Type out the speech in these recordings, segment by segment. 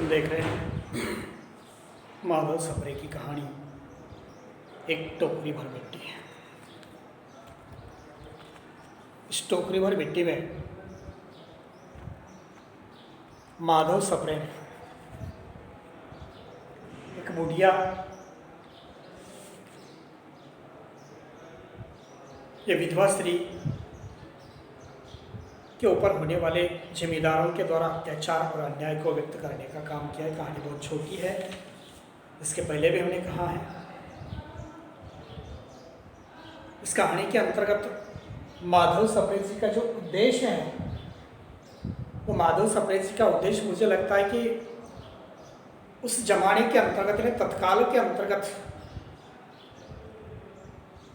देख रहे हैं माधव सप्रे की कहानी। एक टोकरी भर मिट्टी है। इस टोकरी भर मिट्टी में माधव सप्रे ने एक बुढ़िया या विधवा स्त्री के ऊपर होने वाले जिम्मेदारों के द्वारा अत्याचार और अन्याय को व्यक्त करने का काम किया है। कहानी बहुत छोटी है, इसके पहले भी हमने कहा है। इस कहानी के अंतर्गत माधव सप्रे जी का जो उद्देश्य है, वो माधव सप्रे जी का उद्देश्य मुझे लगता है कि उस जमाने के अंतर्गत यानी तत्काल के अंतर्गत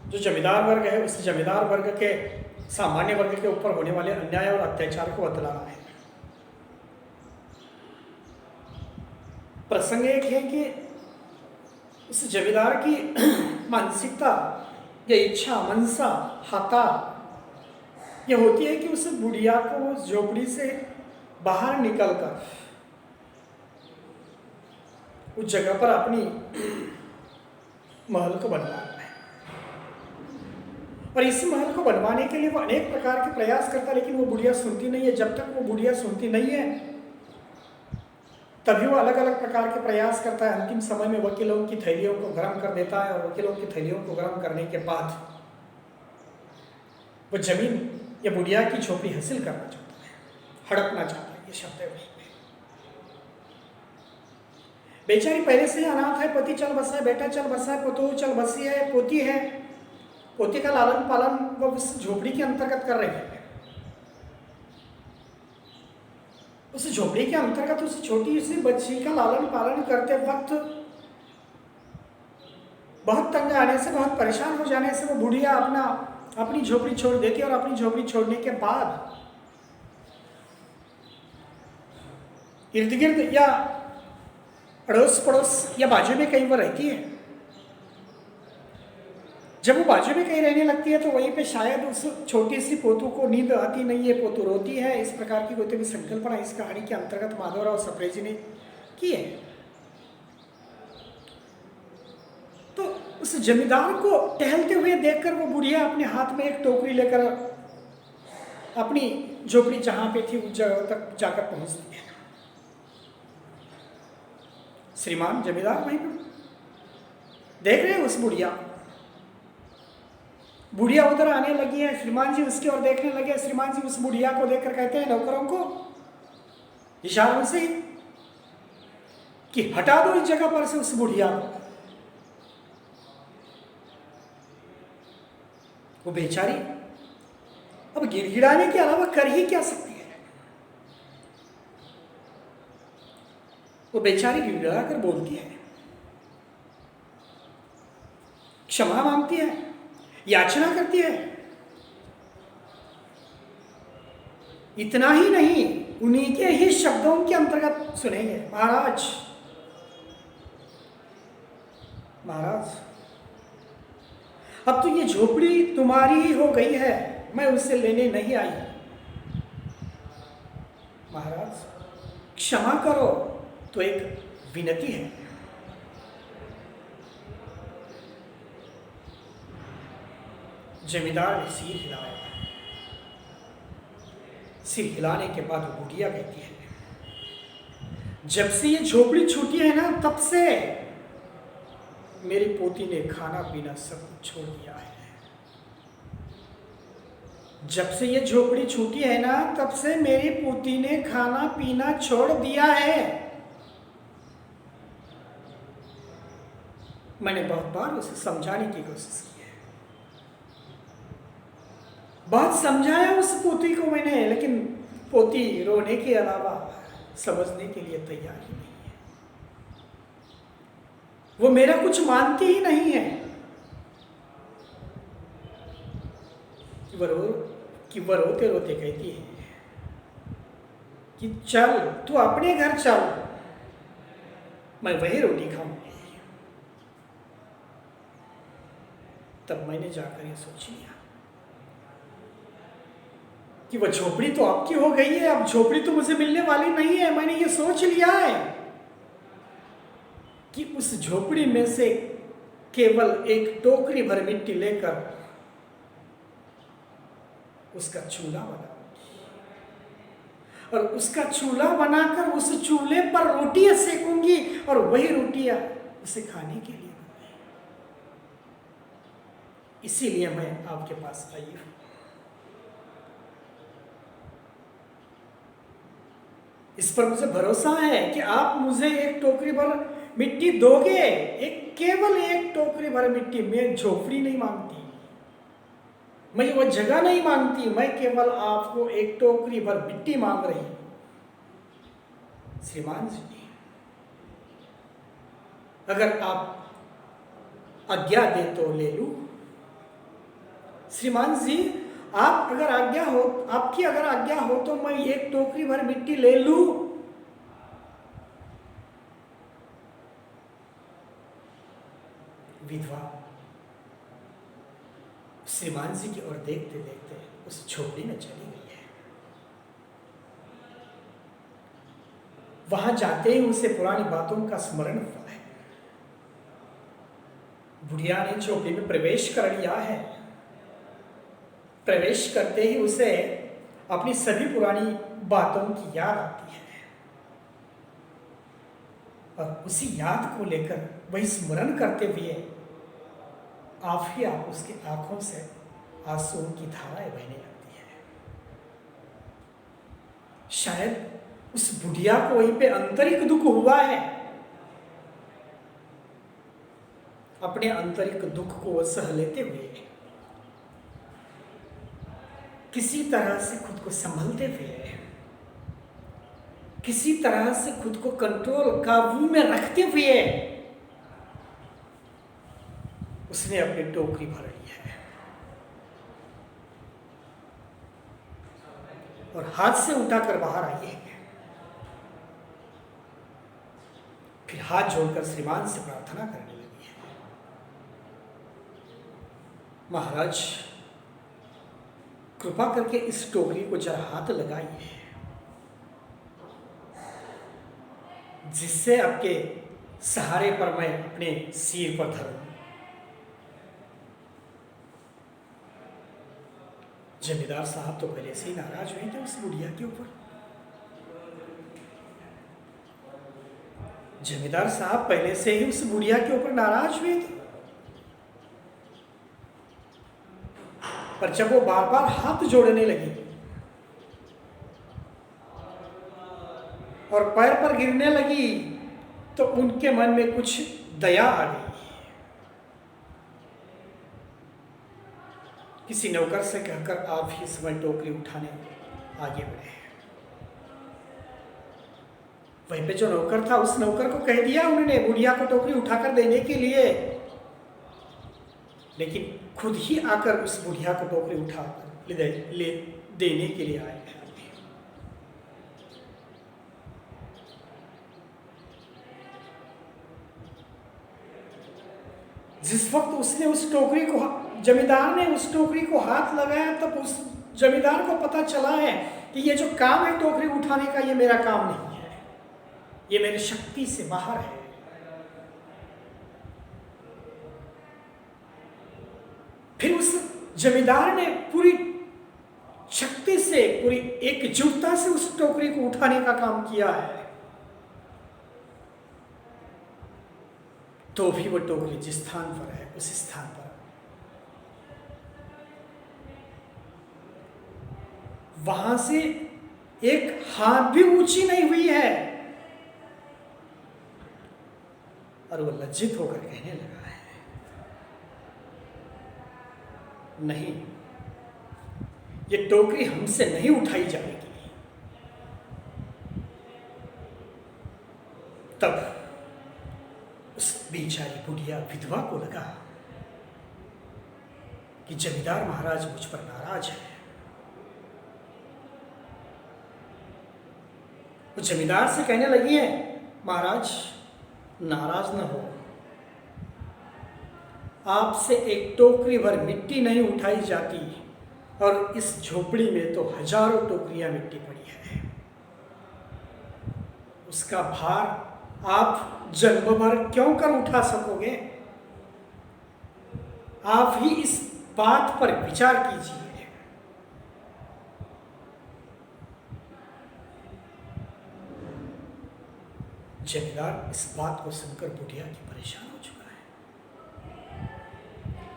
जो जमींदार वर्ग है, उस जमींदार वर्ग के सामान्य वर्ग के ऊपर होने वाले अन्याय और अत्याचार को बतलाना है। प्रसंग एक है कि उस जमींदार की मानसिकता या इच्छा, मनसा, हता यह होती है कि उस बुढ़िया को उस झोपड़ी से बाहर निकलकर उस जगह पर अपनी महल को बनवाना है। और इस महल को बनवाने के लिए वो अनेक प्रकार के प्रयास करता है, लेकिन वो बुढ़िया सुनती नहीं है। जब तक वो बुढ़िया सुनती नहीं है तभी वो अलग अलग प्रकार के प्रयास करता है। अंतिम समय में वकीलों की थैलियों को गर्म कर देता है, और वकीलों की थैलियों को गर्म करने के बाद वो जमीन या बुढ़िया की झोपड़ी हासिल करना चाहता है, हड़पना चाहता है। ये शब्द है वहीं पे। बेचारी पहले से ही अनाथ है। पति चल बसा है, बेटा चल बसा है, पोतो चल बसी है, पोती है। पोती का लालन पालन वो उस झोपड़ी के अंतर्गत कर रही है। उस झोपड़ी के अंतर्गत उस छोटी सी बच्ची का लालन पालन करते वक्त बहुत तंग आने से, बहुत परेशान हो जाने से वो बुढ़िया अपनी झोपड़ी छोड़ देती है। और अपनी झोपड़ी छोड़ने के बाद इर्द गिर्द या अड़ोस पड़ोस या बाजू में कहीं वो रहती है। जब वो बाजू में कहीं रहने लगती है तो वहीं पे शायद उस छोटी सी पोतू को नींद आती नहीं है, पोतू रोती है। इस प्रकार की कोई भी संकल्पना इस कहानी के अंतर्गत माधवराव सप्रे जी ने की है। तो उस जमींदार को टहलते हुए देखकर वो बुढ़िया अपने हाथ में एक टोकरी लेकर अपनी झोपड़ी जहां पे थी उस जगह तक जाकर पहुंचती है। श्रीमान जमींदार वहीं पर देख रहे हैं उस बुढ़िया उधर आने लगी है। श्रीमान जी उसकी ओर देखने लगे। श्रीमान जी उस बुढ़िया को देखकर कहते हैं नौकरों को इशारों से कि हटा दो इस जगह पर से उस बुढ़िया को। वो बेचारी अब गिड़गिड़ाने के अलावा कर ही क्या सकती है। वो बेचारी गिड़गिड़ा कर बोलती है, क्षमा मांगती है, याचना करती है। इतना ही नहीं, उन्हीं के ही शब्दों के अंतर्गत सुनेंगे, महाराज अब तो ये झोपड़ी तुम्हारी ही हो गई है, मैं उसे लेने नहीं आई। महाराज क्षमा करो, तो एक विनती है। जमींदार ने सिर हिलाया। सिर हिलाने के बाद वो बुढ़िया कहती है, जब से ये झोपड़ी छूटी है ना, तब से मेरी पोती ने खाना पीना सब कुछ छोड़ दिया है। जब से ये झोपड़ी छूटी है ना, तब से मेरी पोती ने खाना पीना छोड़ दिया है। मैंने बहुत बार उसे समझाने की कोशिश की, बहुत समझाया उस पोती को मैंने, लेकिन पोती रोने के अलावा समझने के लिए तैयार ही नहीं है। वो मेरा कुछ मानती ही नहीं है। वो रोते रोते कहती है कि चल तू अपने घर चल, मैं वही रोटी खाऊंगी। तब मैंने जाकर ये सोच लिया कि कि वह झोपड़ी तो आपकी हो गई है, अब झोपड़ी तो मुझे मिलने वाली नहीं है। मैंने ये सोच लिया है कि उस झोपड़ी में से केवल एक टोकरी भर मिट्टी लेकर उसका चूल्हा बना, और उसका चूल्हा बनाकर उस चूल्हे पर रोटियां सेकूंगी और वही रोटियां उसे खाने के लिए दूंगी। इसीलिए मैं आपके पास आई हूं। इस पर मुझे भरोसा है कि आप मुझे एक टोकरी भर मिट्टी दोगे, केवल एक टोकरी भर मिट्टी। मैं झोपड़ी नहीं मांगती, मैं वो जगह नहीं मांगती, मैं केवल आपको एक टोकरी भर मिट्टी मांग रही हूं। श्रीमान जी, अगर आप आज्ञा दे तो ले लूं। श्रीमान जी, आप अगर आज्ञा हो, आपकी अगर आज्ञा हो तो मैं एक टोकरी भर मिट्टी ले लूं। विधवा श्रीमान जी की ओर देखते देखते उस झोपड़ी में चली गई है। वहां जाते ही उसे पुरानी बातों का स्मरण हुआ है। बुढ़िया ने झोपड़ी में प्रवेश कर लिया है। प्रवेश करते ही उसे अपनी सभी पुरानी बातों की याद आती है, और उसी याद को लेकर वही स्मरण करते हुए आप ही आप उसकी आंखों से आंसुओं की धाराएं बहने लगती है। शायद उस बुढ़िया को वहीं पे आंतरिक दुख हुआ है। अपने आंतरिक दुख को सह लेते हुए, किसी तरह से खुद को संभलते हुए, किसी तरह से खुद को कंट्रोल काबू में रखते हुए उसने अपनी टोकरी भर ली है और हाथ से उठाकर बाहर आई है। फिर हाथ जोड़कर श्रीमान से प्रार्थना करने लगी है, महाराज कृपा करके इस टोकरी को जरा हाथ लगाइए, जिससे आपके सहारे पर मैं अपने सिर पर धरूं। जमींदार साहब तो पहले से ही नाराज हुए थे उस बुढ़िया के ऊपर। जमींदार साहब पहले से ही उस बुढ़िया के ऊपर नाराज हुए थे, पर जब वो बार बार हाथ जोड़ने लगी और पैर पर गिरने लगी तो उनके मन में कुछ दया आ गई। किसी नौकर से कहकर आप ही समय टोकरी उठाने आगे बढ़े। वहीं पे जो नौकर था उस नौकर को कह दिया उन्होंने बुढ़िया को टोकरी उठाकर देने के लिए, लेकिन खुद ही आकर उस बुढ़िया को टोकरी उठाकर ले देने के लिए आए। जिस वक्त उसने उस टोकरी को, जमींदार ने उस टोकरी को हाथ लगाया, तब उस जमींदार को पता चला है कि ये जो काम है टोकरी उठाने का, ये मेरा काम नहीं है, ये मेरी शक्ति से बाहर है। फिर उस जमींदार ने पूरी शक्ति से, पूरी एकजुटता से उस टोकरी को उठाने का काम किया है, तो भी वो टोकरी जिस स्थान पर है उस स्थान पर वहां से एक हाथ भी ऊंची नहीं हुई है। और वो लज्जित होकर कहने लगा है, नहीं, ये टोकरी हमसे नहीं उठाई जाएगी। तब उस बेचारी बुढ़िया विधवा को लगा कि जमींदार महाराज मुझ पर नाराज है। वो जमींदार से कहने लगी है, महाराज नाराज न हो, आपसे एक टोकरी भर मिट्टी नहीं उठाई जाती, और इस झोपड़ी में तो हजारों टोकरियां मिट्टी पड़ी है। उसका भार आप जन्म भर क्यों कर उठा सकोगे? आप ही इस बात पर विचार कीजिए। जमींदार इस बात को सुनकर बुढ़िया की परेशान हो चुका है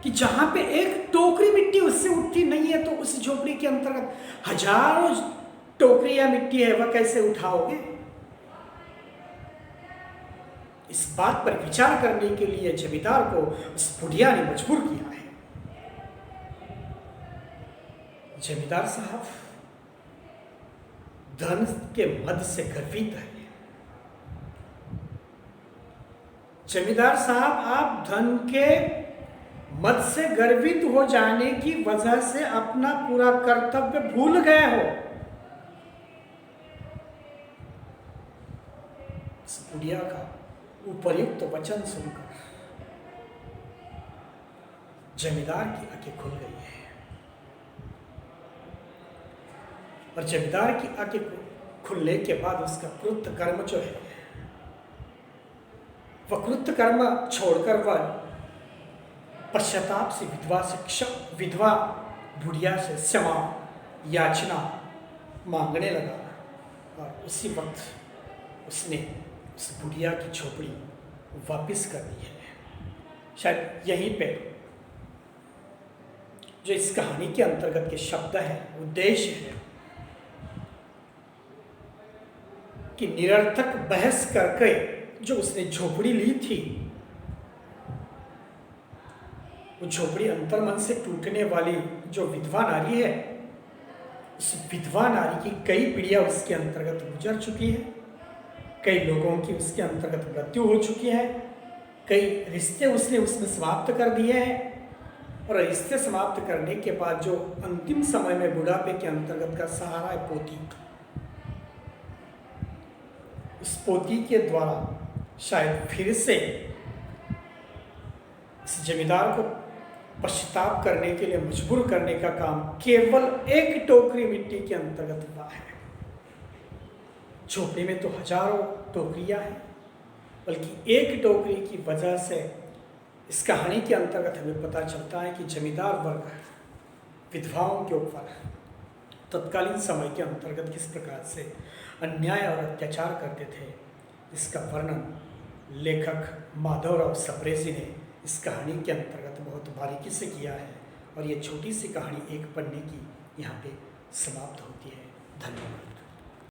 कि जहां पे एक टोकरी मिट्टी उससे उठती नहीं है, तो उस झोपड़ी के अंतर्गत हजारों टोकरियां मिट्टी है, वह कैसे उठाओगे? इस बात पर विचार करने के लिए जमींदार को उस बुढ़िया ने मजबूर किया है। जमींदार साहब धन के मद से गर्वित है। जमींदार साहब, आप धन के मद से गर्वित हो जाने की वजह से अपना पूरा कर्तव्य भूल गए हो। इस बुढ़िया का उपर्युक्त वचन सुनकर जमींदार की आंखें खुल गई है, और जमींदार की आंखें खुलने के बाद उसका कृत्य कर्म जो है, वह कृत्य कर्म छोड़कर वह पश्चाताप से विधवा बुढ़िया से क्षमा याचना मांगने लगा। और उसी वक्त उसने उस बुढ़िया की झोपड़ी वापस कर दी है। शायद यहीं पे जो इस कहानी के अंतर्गत के शब्द है, उद्देश्य है कि निरर्थक बहस करके जो उसने झोपड़ी ली थी, वो झोपड़ी अंतर्मन से टूटने वाली जो विधवा नारी है, उस विधवा नारी की कई पीढ़ियां उसके अंतर्गत गुजर चुकी है, कई लोगों की उसके अंतर्गत मृत्यु हो चुकी है, कई रिश्ते उसने उसमें समाप्त कर दिए हैं, और रिश्ते समाप्त करने के बाद जो अंतिम समय में बुढ़ापे के अंतर्गत का सहारा है पोती, उस पोती के द्वारा शायद फिर से इस जमींदार को पश्चाताप करने के लिए मजबूर करने का काम केवल एक टोकरी मिट्टी के अंतर्गत हुआ है। झोपड़ी में तो हजारों टोकरियां हैं, बल्कि एक टोकरी की वजह से इस कहानी के अंतर्गत हमें पता चलता है कि जमींदार वर्ग विधवाओं के ऊपर तत्कालीन समय के अंतर्गत किस प्रकार से अन्याय और अत्याचार करते थे। इसका वर्णन लेखक माधवराव सप्रेजी ने इस कहानी के अंतर्गत बहुत बारीकी से किया है, और ये छोटी सी कहानी एक पन्ने की यहाँ पे समाप्त होती है। धन्यवाद।